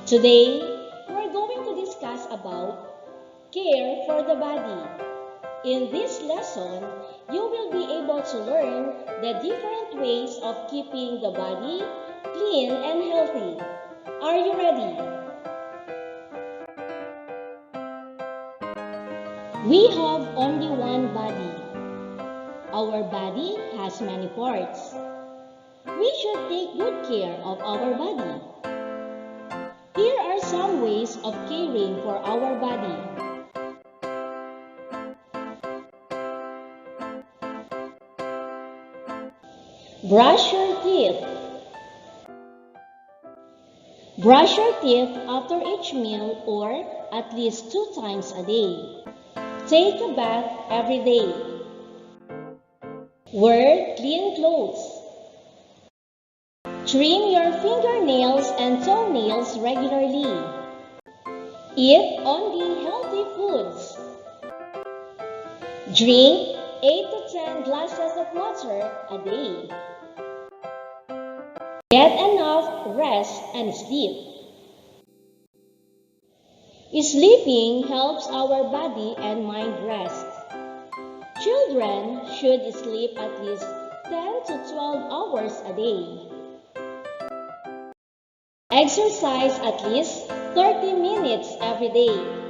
Today, we're going to discuss about care for the body. In this lesson, you will be able to learn the different ways of keeping the body clean and healthy. Are you ready? We have only one body. Our body has many parts. We should take good care of our body. Here are some ways of caring for our body. Brush your teeth. Brush your teeth after each meal or at least 2 times a day. Take a bath every day. Wear clean clothes. Trim your fingernails and toenails regularly. Eat only healthy foods. Drink 8 to 10 glasses of water a day. Get enough rest and sleep. Sleeping helps our body and mind rest. Children should sleep at least 10 to 12 hours a day. Exercise at least 30 minutes every day.